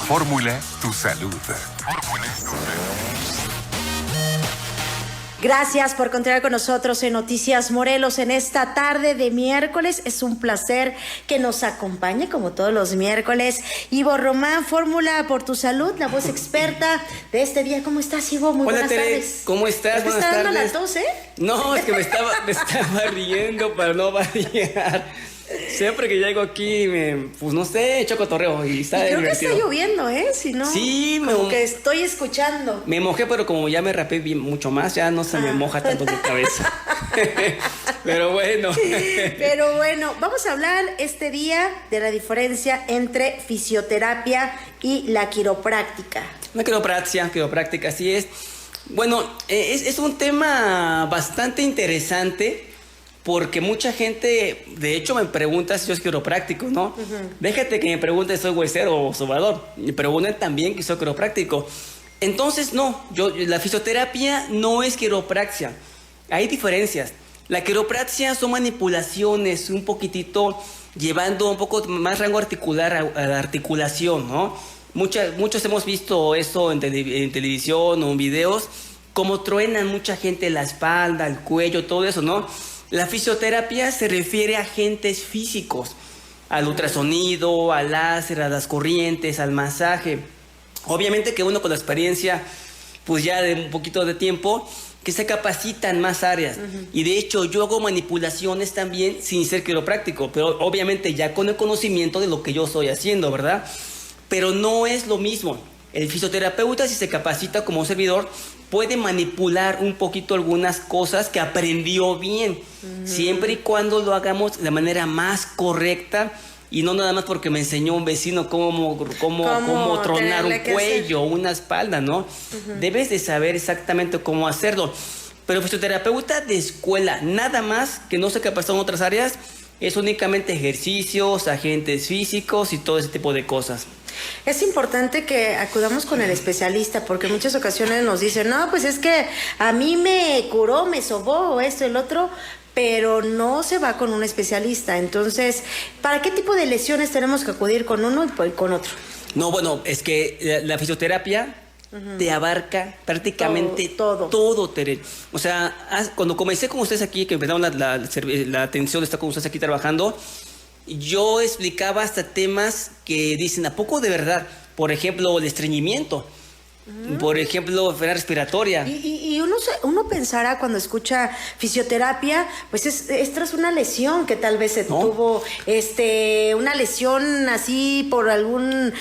Fórmula Tu Salud. Gracias por continuar con nosotros en Noticias Morelos en esta tarde de miércoles. Es un placer que nos acompañe como todos los miércoles Ivo Román, Fórmula por Tu Salud, la voz experta de este día. ¿Cómo estás, Ivo? Muy Hola, buenas Tere. tardes. ¿Cómo estás? ¿Te Buenas está dando tardes. la tos, No, es que me estaba riendo para no variar. Siempre que llego aquí, pues no sé, echo cotorreo y está Y creo divertido. que está lloviendo, Si no, Sí, como que estoy escuchando. Me mojé, pero como ya me rapé bien, mucho más, ya no se me moja tanto mi cabeza. Pero bueno. Pero bueno, vamos a hablar este día de la diferencia entre fisioterapia y la quiropráctica. La quiropráctica, así es. Bueno, es un tema bastante interesante porque mucha gente, de hecho, me pregunta si yo soy quiropráctico, ¿no? Déjate que me pregunten si soy huesero o sobador. Me preguntan también que soy quiropráctico. Entonces, no, la fisioterapia no es quiropraxia. Hay diferencias. La quiropraxia son manipulaciones un poquitito llevando un poco más rango articular a la articulación, ¿no? Muchos hemos visto eso en televisión o en videos, como truenan mucha gente la espalda, el cuello, todo eso, ¿no? La fisioterapia se refiere a agentes físicos, al ultrasonido, al láser, a las corrientes, al masaje. Obviamente que uno con la experiencia, pues ya de un poquito de tiempo, que se capacita en más áreas. Y de hecho yo hago manipulaciones también sin ser quiropráctico, pero obviamente ya con el conocimiento de lo que yo estoy haciendo, ¿verdad? Pero no es lo mismo. El fisioterapeuta, si se capacita como un servidor, puede manipular un poquito algunas cosas que aprendió bien, siempre y cuando lo hagamos de manera más correcta y no nada más porque me enseñó un vecino cómo tronar un cuello, una espalda, ¿no? Debes de saber exactamente cómo hacerlo. Pero fisioterapeuta de escuela, nada más que no se capacitó en otras áreas, es únicamente ejercicios, agentes físicos y todo ese tipo de cosas. Es importante que acudamos con el especialista porque en muchas ocasiones nos dicen, no, pues es que a mí me curó, me sobó, esto, el otro, pero no se va con un especialista. Entonces, ¿para qué tipo de lesiones tenemos que acudir con uno y con otro? No, bueno, es que la fisioterapia te abarca prácticamente todo, Tere. O sea, cuando comencé con ustedes aquí, que empezaron la atención de estar con ustedes aquí trabajando, yo explicaba hasta temas que dicen, ¿a poco de verdad? Por ejemplo, el estreñimiento. Por ejemplo, enfermedad respiratoria. Y uno pensará cuando escucha fisioterapia, pues es tras una lesión que tal vez se tuvo, una lesión así por algún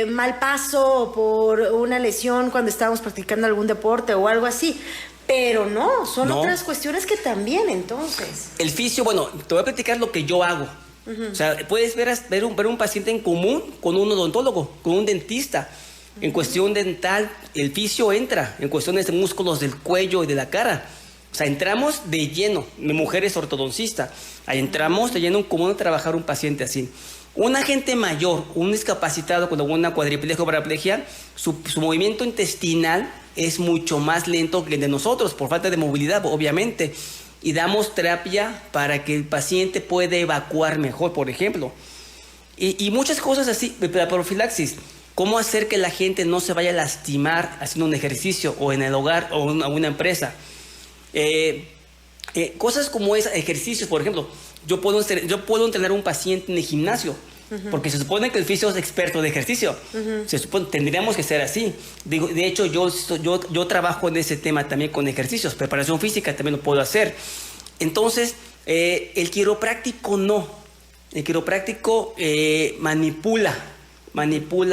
mal paso, o por una lesión cuando estábamos practicando algún deporte o algo así. Pero no, son otras cuestiones que también, entonces. El fisio, bueno, te voy a platicar lo que yo hago. O sea, puedes ver un paciente en común con un odontólogo, con un dentista. En cuestión dental, el fisio entra en cuestiones de músculos del cuello y de la cara. O sea, entramos de lleno. Mi mujer es ortodoncista. Ahí entramos de lleno en común a trabajar un paciente así. Un agente mayor, un discapacitado con alguna cuadriplegia o paraplegia, su movimiento intestinal es mucho más lento que el de nosotros, por falta de movilidad, obviamente. Y damos terapia para que el paciente pueda evacuar mejor, por ejemplo. Y muchas cosas así, la profilaxis. Cómo hacer que la gente no se vaya a lastimar haciendo un ejercicio o en el hogar o en una empresa. Cosas como ejercicios, por ejemplo. Yo puedo entrenar a un paciente en el gimnasio. Porque se supone que el fisio es experto de ejercicio. Se supone, tendríamos que ser así. De hecho, yo trabajo en ese tema también con ejercicios. Preparación física también lo puedo hacer. Entonces, el quiropráctico no. El quiropráctico manipula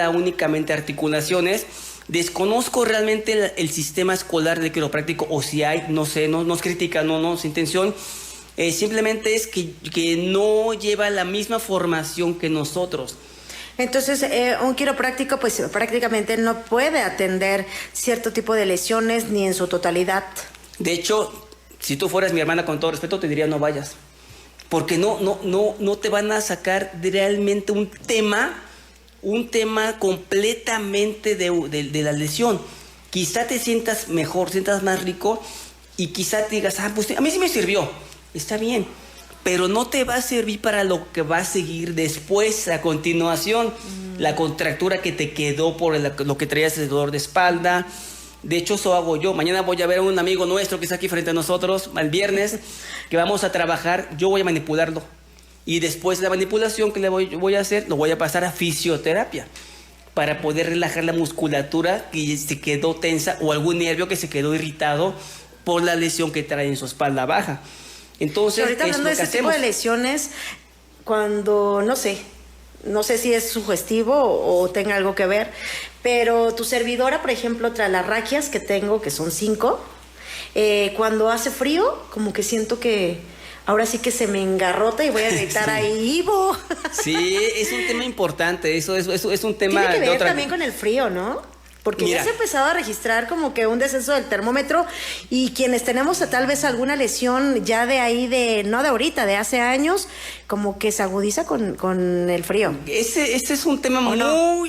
únicamente articulaciones. Desconozco realmente el sistema escolar de quiropráctico, o si hay, no sé, no es crítica, no es intención. Simplemente es que no lleva la misma formación que nosotros. Entonces, un quiropráctico pues prácticamente no puede atender cierto tipo de lesiones ni en su totalidad. De hecho, si tú fueras mi hermana, con todo respeto, te diría no vayas. Porque no te van a sacar realmente un tema completamente de la lesión. Quizá te sientas mejor, sientas más rico y quizá te digas, pues a mí sí me sirvió. Está bien, pero no te va a servir para lo que va a seguir después, a continuación. la contractura que te quedó por lo que traías de dolor de espalda. De hecho, eso hago yo. Mañana voy a ver a un amigo nuestro que está aquí frente a nosotros, el viernes, que vamos a trabajar. Yo voy a manipularlo. Y después de la manipulación que voy a hacer, lo voy a pasar a fisioterapia para poder relajar la musculatura que se quedó tensa o algún nervio que se quedó irritado por la lesión que trae en su espalda baja. Entonces, ahorita hablando de ese tipo de lesiones, cuando, no sé si es sugestivo o tenga algo que ver, pero tu servidora, por ejemplo, tras las raquias que tengo, que son 5, cuando hace frío, como que siento que ahora sí que se me engarrota y voy a gritar sí. Ahí, Ivo. Sí, es un tema importante, eso es un tema... Tiene que ver también con el frío, ¿no? Porque mira, ya se ha empezado a registrar como que un descenso del termómetro y quienes tenemos tal vez alguna lesión ya de ahí, no de ahorita, de hace años, como que se agudiza con el frío. Ese es un tema muy... No,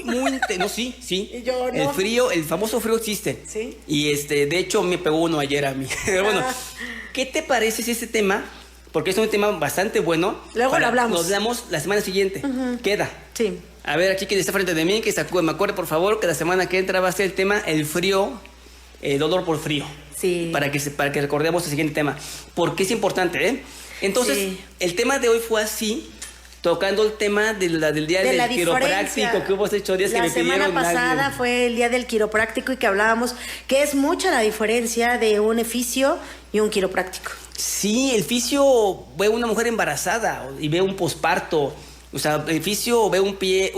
sí. Yo no. El frío, el famoso frío existe. Sí. Y de hecho me pegó uno ayer a mí. Bueno, ¿qué te parece si este tema... Porque es un tema bastante bueno. Luego lo hablamos. Nos hablamos la semana siguiente. Queda. Sí. A ver, aquí quien está frente de mí, que me acuerde, por favor, que la semana que entra va a ser el tema el frío, dolor por frío. Sí. Para que recordemos el siguiente tema. Porque es importante, ¿eh? Entonces, sí. El tema de hoy fue así, tocando el tema del día del quiropráctico que hubo hace 8 días que me pidieron. La semana pasada fue el día del quiropráctico y que hablábamos que es mucha la diferencia de un fisio y un quiropráctico. Sí, el fisio ve a una mujer embarazada y ve un posparto. O sea, el fisio ve un pie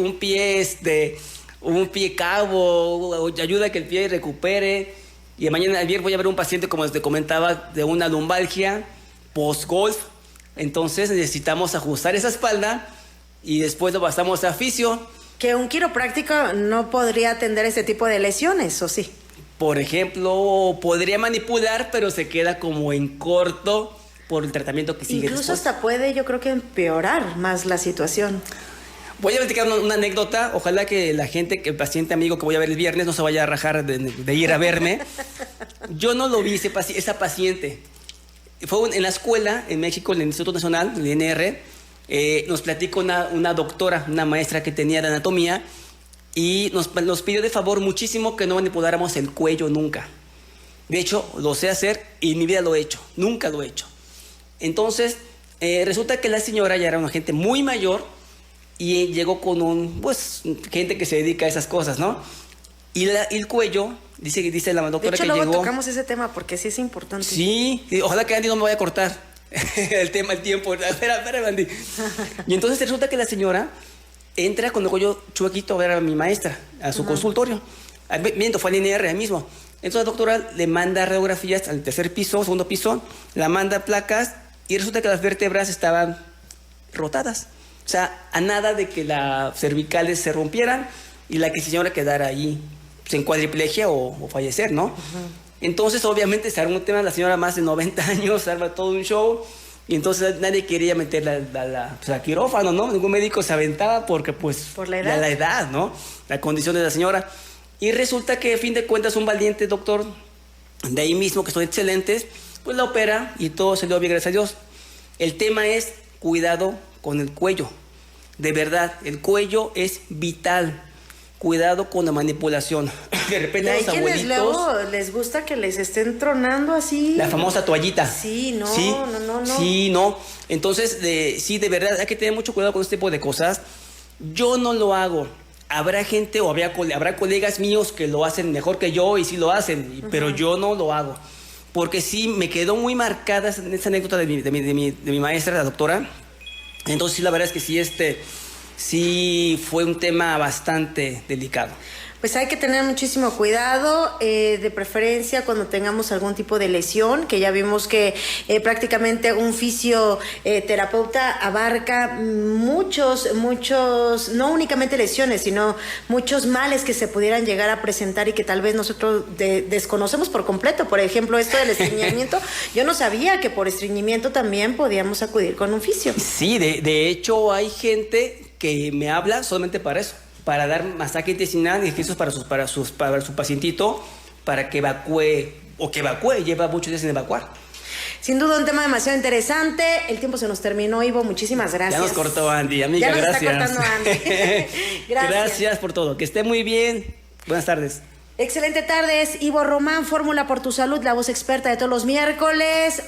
cabo, ayuda a que el pie recupere. Y ayer voy a ver un paciente, como les comentaba, de una lumbalgia post-golf. Entonces necesitamos ajustar esa espalda y después lo pasamos a fisio. Que un quiropráctico no podría atender ese tipo de lesiones, ¿o sí? Por ejemplo, podría manipular, pero se queda como en corto por el tratamiento que sigue. Incluso hasta puede, yo creo que empeorar más la situación. Voy a platicar una anécdota. Ojalá que la gente, que el paciente amigo que voy a ver el viernes no se vaya a rajar de ir a verme. Yo no lo vi, esa paciente. Fue en la escuela, en México, en el Instituto Nacional, el INR. Nos platicó una doctora, una maestra que tenía de anatomía. Y nos pidió de favor muchísimo que no manipuláramos el cuello nunca. De hecho, lo sé hacer y en mi vida lo he hecho. Nunca lo he hecho. Entonces, resulta que la señora ya era una gente muy mayor y llegó con gente que se dedica a esas cosas, ¿no? Y el cuello, dice la doctora que llegó... De hecho, luego tocamos ese tema porque sí es importante. Sí, ojalá que Andy no me vaya a cortar el tiempo. Espera, Andy. Y entonces resulta que la señora... entra con el cuello chuequito a ver a mi maestra, a su consultorio. Miento, fue al INR ahí mismo. Entonces la doctora le manda radiografías al tercer piso, segundo piso, la manda placas y resulta que las vértebras estaban rotadas. O sea, a nada de que las cervicales se rompieran y la señora quedara ahí en cuadriplegia o fallecer, ¿no? Entonces, obviamente, se armó un tema, la señora más de 90 años, arma todo un show. Y entonces nadie quería meterla a quirófano, ¿no? Ningún médico se aventaba porque, pues, por la edad. La edad, ¿no? La condición de la señora. Y resulta que, a fin de cuentas, un valiente doctor de ahí mismo, que son excelentes, pues la opera y todo salió bien, gracias a Dios. El tema es cuidado con el cuello. De verdad, el cuello es vital. Cuidado con la manipulación. De repente a los abuelitos... luego les gusta que les estén tronando así. La famosa toallita. Sí, no. Sí, no. Entonces, sí, de verdad, hay que tener mucho cuidado con este tipo de cosas. Yo no lo hago. Habrá gente o habrá colegas míos que lo hacen mejor que yo y sí lo hacen, pero yo no lo hago. Porque sí, me quedó muy marcada esa anécdota de mi maestra, la doctora. Entonces, sí, la verdad es que sí fue un tema bastante delicado. Pues hay que tener muchísimo cuidado, de preferencia cuando tengamos algún tipo de lesión, que ya vimos que prácticamente un fisioterapeuta abarca muchos, no únicamente lesiones, sino muchos males que se pudieran llegar a presentar y que tal vez nosotros desconocemos por completo. Por ejemplo, esto del estreñimiento, yo no sabía que por estreñimiento también podíamos acudir con un fisio. Sí, de hecho hay gente que me habla solamente para eso, para dar masaje intestinal y ejercicios para su pacientito, para que evacúe, lleva muchos días sin evacuar. Sin duda un tema demasiado interesante. El tiempo se nos terminó, Ivo. Muchísimas gracias. Ya nos cortó Andy, amiga, ya nos gracias. Está cortando Andy. Gracias. Gracias por todo. Que esté muy bien. Buenas tardes. Excelente tardes, Ivo Román, Fórmula por tu Salud, la voz experta de todos los miércoles.